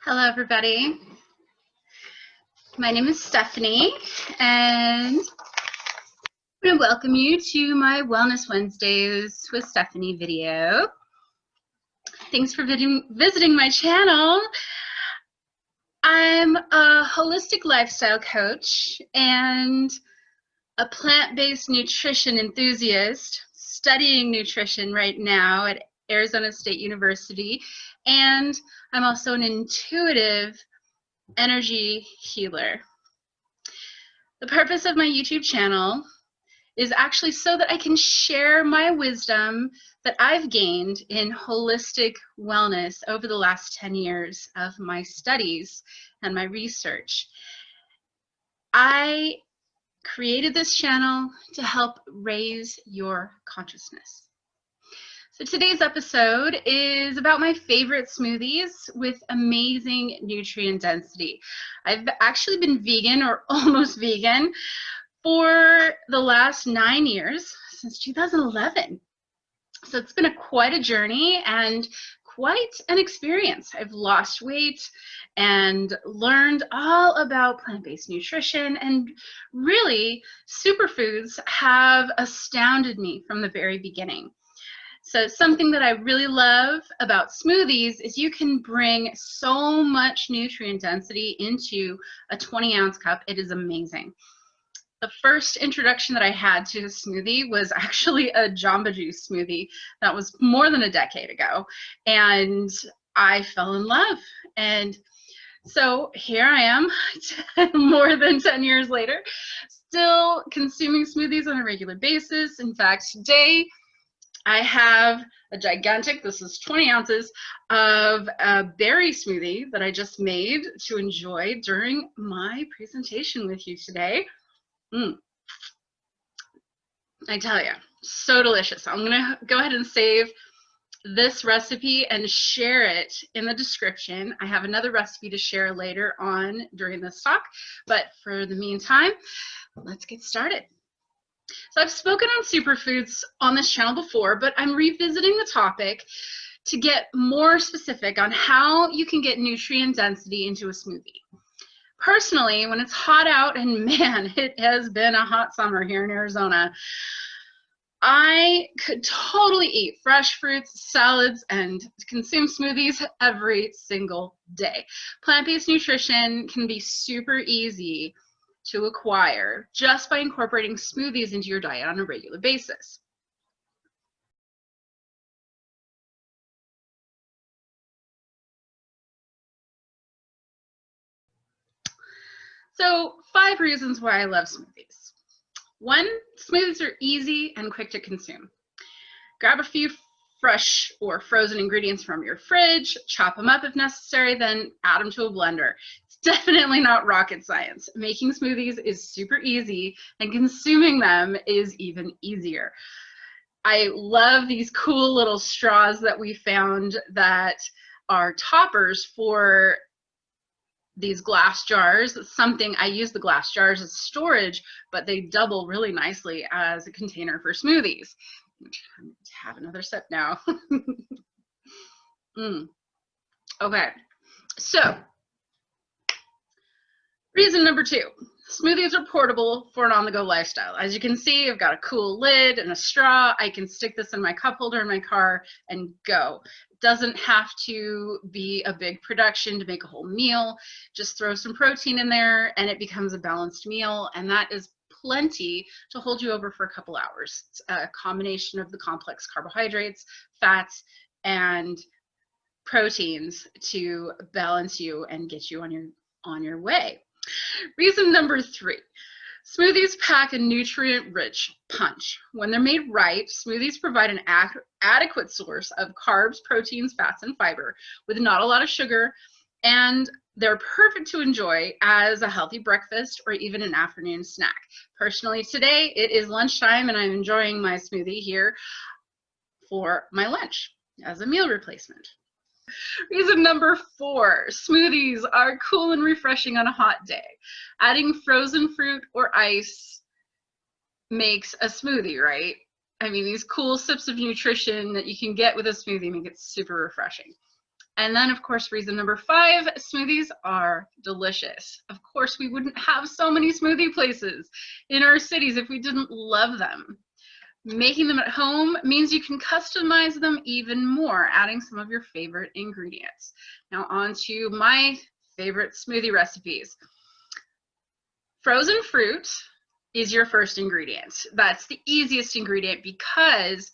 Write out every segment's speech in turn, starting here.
Hello, everybody. My name is Stephanie, and I'm going to welcome you to my Wellness Wednesdays with Stephanie video. Thanks for visiting my channel. I'm a holistic lifestyle coach and a plant-based nutrition enthusiast studying nutrition right now at Arizona State University, and I'm also an intuitive energy healer. The purpose of my YouTube channel is actually so that I can share my wisdom that I've gained in holistic wellness over the last 10 years of my studies and my research. I created this channel to help raise your consciousness. So today's episode is about my favorite smoothies with amazing nutrient density. I've actually been vegan or almost vegan for the last 9 years, since 2011. So it's been quite a journey and quite an experience. I've lost weight and learned all about plant-based nutrition, and really superfoods have astounded me from the very beginning. So something that I really love about smoothies is you can bring so much nutrient density into a 20-ounce cup. It is amazing. The first introduction that I had to a smoothie was actually a Jamba Juice smoothie. That was more than a decade ago, and I fell in love. And so here I am, more than 10 years later, still consuming smoothies on a regular basis. In fact, today I have a gigantic, this is 20 ounces, of a berry smoothie that I just made to enjoy during my presentation with you today. I tell you, so delicious. I'm gonna go ahead and save this recipe and share it in the description. I have another recipe to share later on during this talk, but for the meantime, let's get started. So I've spoken on superfoods on this channel before, but I'm revisiting the topic to get more specific on how you can get nutrient density into a smoothie. Personally, when it's hot out, and man, it has been a hot summer here in Arizona, I could totally eat fresh fruits, salads, and consume smoothies every single day. Plant-based nutrition can be super easy to acquire just by incorporating smoothies into your diet on a regular basis. So 5 reasons why I love smoothies. 1, smoothies are easy and quick to consume. Grab a few fresh or frozen ingredients from your fridge, chop them up if necessary, then add them to a blender. It's definitely not rocket science. Making smoothies is super easy, and consuming them is even easier. I love these cool little straws that we found that are toppers for these glass jars. Something I use the glass jars as storage, but they double really nicely as a container for smoothies. Have another sip now. Okay, so reason number 2, smoothies are portable for an on-the-go lifestyle. As you can see, I've got a cool lid and a straw. I can stick this in my cup holder in my car and go. It doesn't have to be a big production to make a whole meal. Just throw some protein in there and it becomes a balanced meal, and that is plenty to hold you over for a couple hours. It's a combination of the complex carbohydrates, fats, and proteins to balance you and get you on your way. Reason number 3, smoothies pack a nutrient-rich punch. When they're made right, smoothies provide an adequate source of carbs, proteins, fats, and fiber with not a lot of sugar, and they're perfect to enjoy as a healthy breakfast or even an afternoon snack. Personally, today it is lunchtime and I'm enjoying my smoothie here for my lunch as a meal replacement. Reason number 4, smoothies are cool and refreshing on a hot day. Adding frozen fruit or ice makes a smoothie, right? I mean, these cool sips of nutrition that you can get with a smoothie make it super refreshing. And then, of course, reason number 5, smoothies are delicious. Of course, we wouldn't have so many smoothie places in our cities if we didn't love them. Making them at home means you can customize them even more, adding some of your favorite ingredients. Now on to my favorite smoothie recipes. Frozen fruit is your first ingredient. That's the easiest ingredient because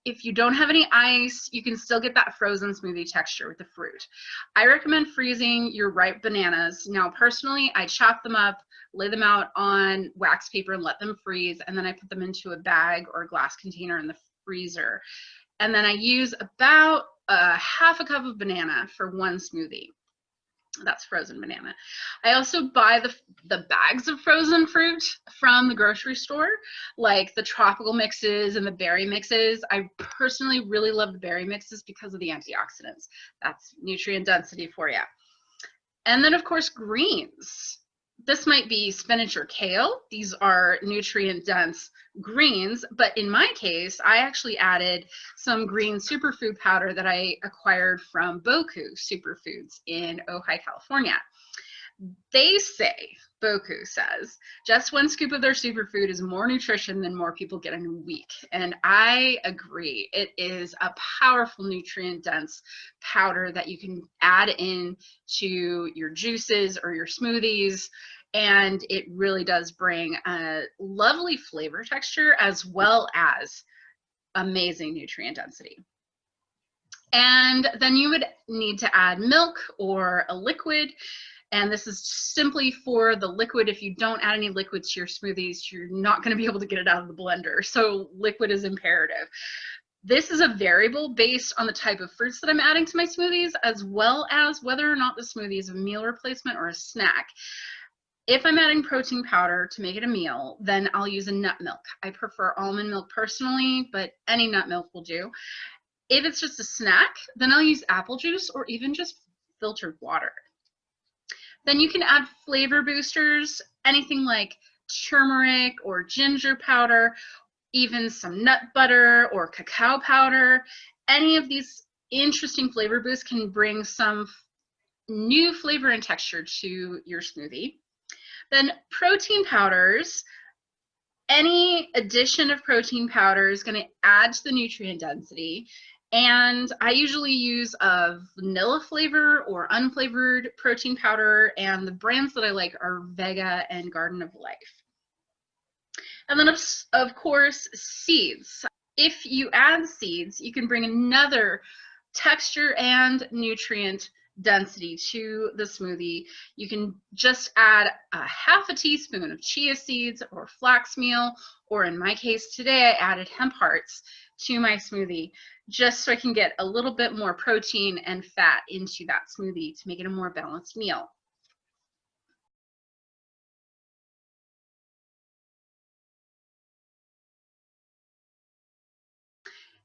if you don't have any ice, you can still get that frozen smoothie texture with the fruit. I recommend freezing your ripe bananas. Now, personally, I chop them up, lay them out on wax paper and let them freeze, and then I put them into a bag or a glass container in the freezer. And then I use about half a cup of banana for one smoothie. That's frozen banana. I also buy the bags of frozen fruit from the grocery store, like the tropical mixes and the berry mixes. I personally really love the berry mixes because of the antioxidants. That's nutrient density for you. And then, of course, greens. This might be spinach or kale. These are nutrient dense greens, but in my case, I actually added some green superfood powder that I acquired from BoKU Superfoods in Ojai, California. They say, BoKU says, just 1 scoop of their superfood is more nutrition than more people get in a week. And I agree. It is a powerful nutrient dense powder that you can add in to your juices or your smoothies. And it really does bring a lovely flavor texture as well as amazing nutrient density. And then you would need to add milk or a liquid. And this is simply for the liquid. If you don't add any liquid to your smoothies, you're not going to be able to get it out of the blender. So liquid is imperative. This is a variable based on the type of fruits that I'm adding to my smoothies, as well as whether or not the smoothie is a meal replacement or a snack. If I'm adding protein powder to make it a meal, then I'll use a nut milk. I prefer almond milk personally, but any nut milk will do. If it's just a snack, then I'll use apple juice or even just filtered water. Then you can add flavor boosters, anything like turmeric or ginger powder, even some nut butter or cacao powder. Any of these interesting flavor boosts can bring some new flavor and texture to your smoothie. Then protein powders, any addition of protein powder is going to add to the nutrient density. And I usually use a vanilla flavor or unflavored protein powder, and the brands that I like are Vega and Garden of Life. And then of course, seeds. If you add seeds, you can bring another texture and nutrient density to the smoothie. You can just add a half a teaspoon of chia seeds or flax meal, or in my case today, I added hemp hearts to my smoothie just so I can get a little bit more protein and fat into that smoothie to make it a more balanced meal.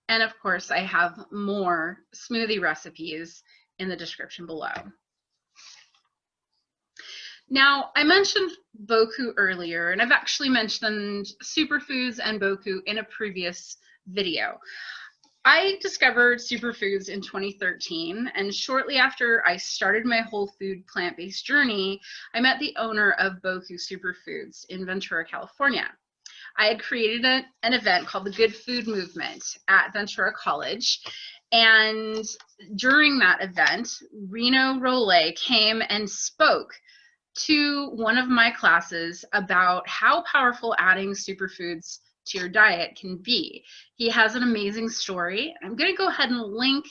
And of course, I have more smoothie recipes in the description below. Now, I mentioned BoKU earlier, and I've actually mentioned superfoods and BoKU in a previous video. I discovered superfoods in 2013, and shortly after I started my whole food plant-based journey, I met the owner of BoKU Superfoods in Ventura, California. I had created an event called the Good Food Movement at Ventura College, and during that event, Reno Role came and spoke to one of my classes about how powerful adding superfoods to your diet can be. He has an amazing story. I'm going to go ahead and link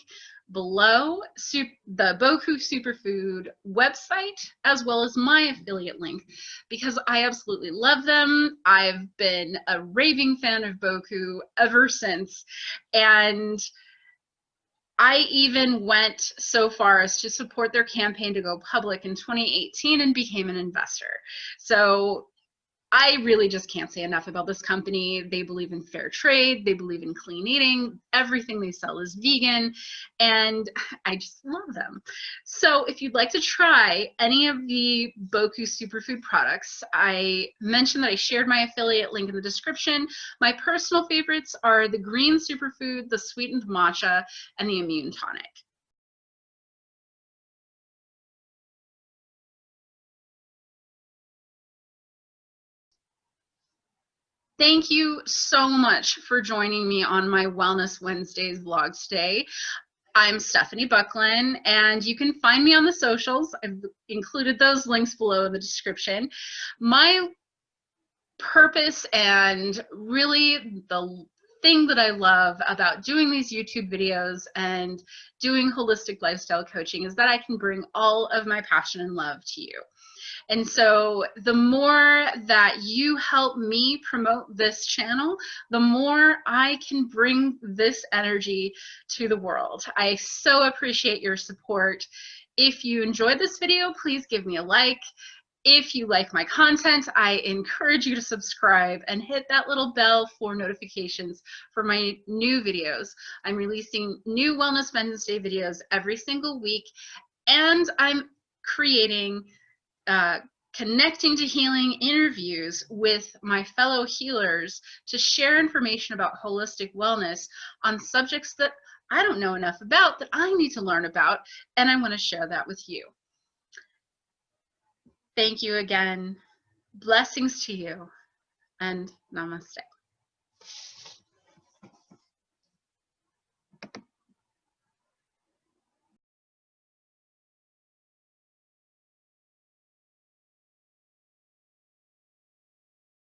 below the BoKU Superfood website as well as my affiliate link because I absolutely love them. I've been a raving fan of BoKU ever since, and I even went so far as to support their campaign to go public in 2018 and became an investor. So I really just can't say enough about this company. They believe in fair trade. They believe in clean eating. Everything they sell is vegan, and I just love them. So if you'd like to try any of the BoKU Superfood products, I mentioned that I shared my affiliate link in the description. My personal favorites are the green superfood, the sweetened matcha, and the immune tonic. Thank you so much for joining me on my Wellness Wednesdays vlog today. I'm Stephanie Buckland, and you can find me on the socials. I've included those links below in the description. My purpose and really the thing that I love about doing these YouTube videos and doing holistic lifestyle coaching is that I can bring all of my passion and love to you. And so the more that you help me promote this channel, the more I can bring this energy to the world. I so appreciate your support. If you enjoyed this video, please give me a like. If you like my content, I encourage you to subscribe and hit that little bell for notifications for my new videos. I'm releasing new Wellness Wednesday videos every single week, and I'm creating connecting to healing interviews with my fellow healers to share information about holistic wellness on subjects that I don't know enough about, that I need to learn about, and I want to share that with you. Thank you again. Blessings to you, and namaste.